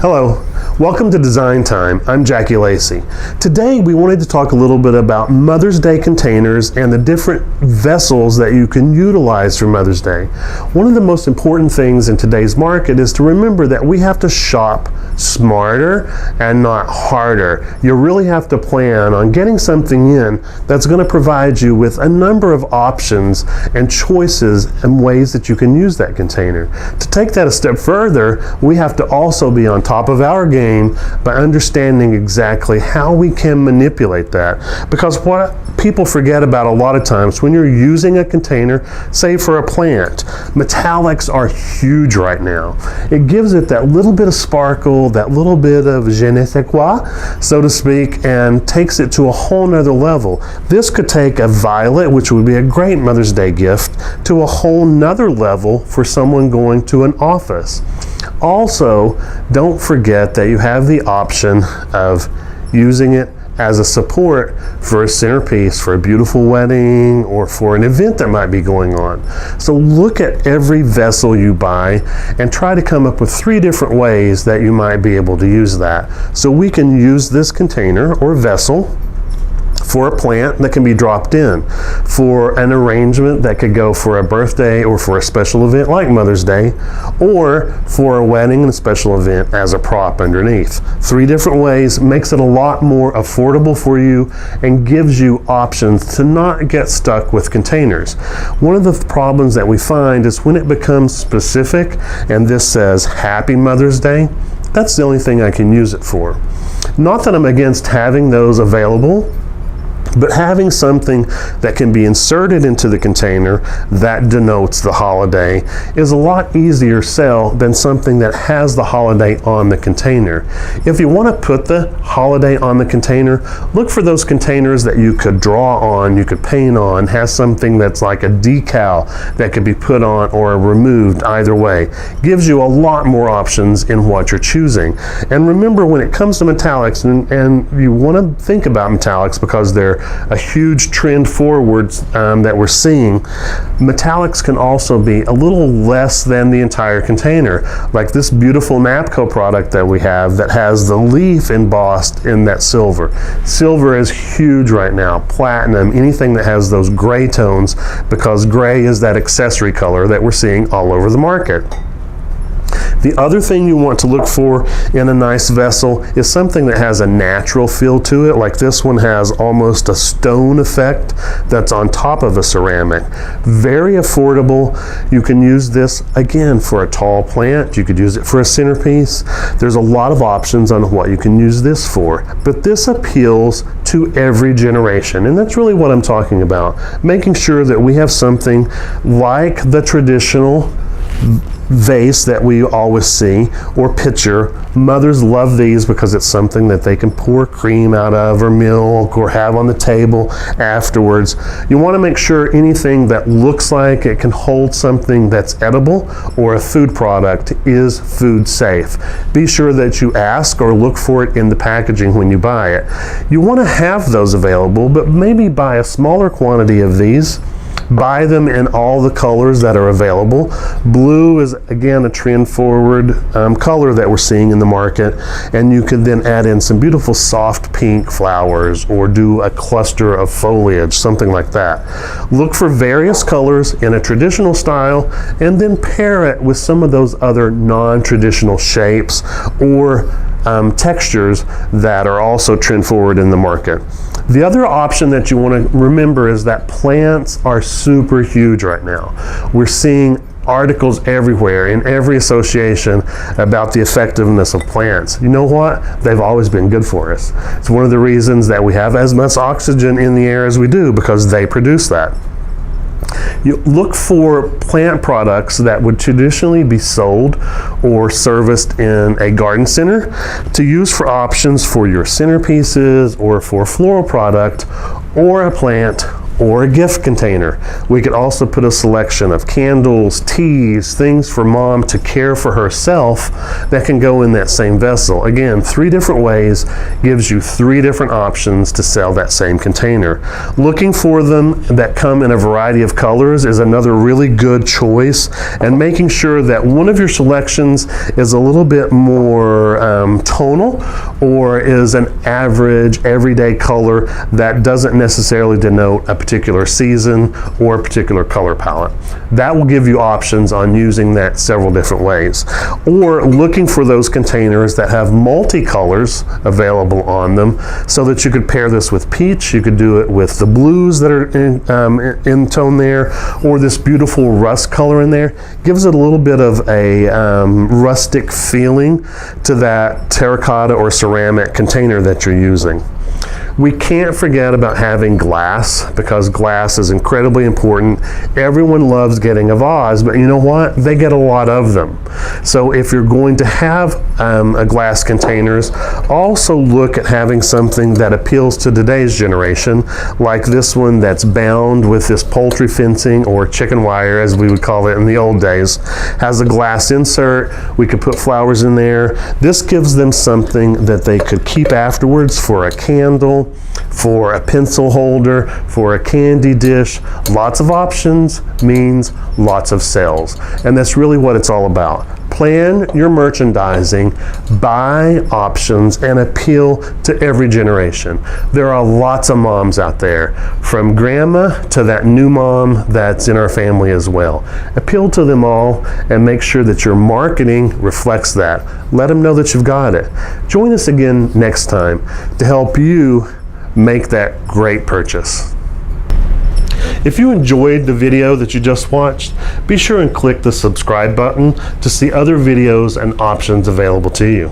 Hello, welcome to Design Time. I'm Jackie Lacey. Today we wanted to talk a little bit about Mother's Day containers and the different vessels that you can utilize for Mother's Day. One of the most important things in today's market is to remember that we have to shop smarter and not harder. You really have to plan on getting something in that's going to provide you with a number of options and choices and ways that you can use that container. To take that a step further, we have to also be on top of our game by understanding exactly how we can manipulate that. Because what people forget about a lot of times when you're using a container, say for a plant, metallics are huge right now. It gives it that little bit of sparkle, that little bit of je ne sais quoi, so to speak, and takes it to a whole nother level. This could take a violet, which would be a great Mother's Day gift, to a whole nother level for someone going to an office. Also, don't forget that you have the option of using it as a support for a centerpiece for a beautiful wedding or for an event that might be going on. So look at every vessel you buy and try to come up with 3 different ways that you might be able to use that. So we can use this container or vessel for a plant that can be dropped in, for an arrangement that could go for a birthday or for a special event like Mother's Day, or for a wedding and a special event as a prop underneath. 3 different ways makes it a lot more affordable for you and gives you options to not get stuck with containers. One of the problems that we find is when it becomes specific and this says Happy Mother's Day, that's the only thing I can use it for. Not that I'm against having those available, but having something that can be inserted into the container that denotes the holiday is a lot easier sell than something that has the holiday on the container. If you want to put the holiday on the container, look for those containers that you could draw on, you could paint on, has something that's like a decal that could be put on or removed either way. Gives you a lot more options in what you're choosing. And remember, when it comes to metallics, and you want to think about metallics because they're a huge trend forwards that we're seeing, metallics can also be a little less than the entire container. Like this beautiful Napco product that we have that has the leaf embossed in that silver. Silver is huge right now. Platinum, anything that has those gray tones, because gray is that accessory color that we're seeing all over the market. The other thing you want to look for in a nice vessel is something that has a natural feel to it, like this one has almost a stone effect that's on top of a ceramic. Very affordable. You can use this again for a tall plant. You could use it for a centerpiece. There's a lot of options on what you can use this for, but this appeals to every generation, and that's really what I'm talking about. Making sure that we have something like the traditional vase that we always see or pitcher. Mothers love these because it's something that they can pour cream out of or milk or have on the table afterwards. You want to make sure anything that looks like it can hold something that's edible or a food product is food safe. Be sure that you ask or look for it in the packaging when you buy it. You want to have those available, but maybe buy a smaller quantity of these. Buy them in all the colors that are available. Blue is again a trend forward color that we're seeing in the market, and you can then add in some beautiful soft pink flowers or do a cluster of foliage, something like that. Look for various colors in a traditional style and then pair it with some of those other non-traditional shapes or textures that are also trend forward in the market. The other option that you want to remember is that plants are super huge right now. We're seeing articles everywhere in every association about the effectiveness of plants. You know what? They've always been good for us. It's one of the reasons that we have as much oxygen in the air as we do, because they produce that. You look for plant products that would traditionally be sold or serviced in a garden center to use for options for your centerpieces or for a floral product or a plant or a gift container. We could also put a selection of candles, teas, things for mom to care for herself that can go in that same vessel. Again, 3 different ways gives you 3 different options to sell that same container. Looking for them that come in a variety of colors is another really good choice, and making sure that one of your selections is a little bit more tonal or is an average everyday color that doesn't necessarily denote a particular season or a particular color palette. That will give you options on using that several different ways. Or looking for those containers that have multicolors available on them so that you could pair this with peach, you could do it with the blues that are in tone there, or this beautiful rust color in there. Gives it a little bit of a rustic feeling to that terracotta or ceramic container that you're using. We can't forget about having glass, because glass is incredibly important. Everyone loves getting a vase, but you know what? They get a lot of them. So if you're going to have a glass containers, also look at having something that appeals to today's generation, like this one that's bound with this poultry fencing or chicken wire, as we would call it in the old days. Has a glass insert. We could put flowers in there. This gives them something that they could keep afterwards for a candle, for a pencil holder, for a candy dish. Lots of options means lots of sales. And that's really what it's all about. Plan your merchandising, buy options, and appeal to every generation. There are lots of moms out there, from grandma to that new mom that's in our family as well. Appeal to them all and make sure that your marketing reflects that. Let them know that you've got it. Join us again next time to help you make that great purchase. If you enjoyed the video that you just watched, be sure and click the subscribe button to see other videos and options available to you.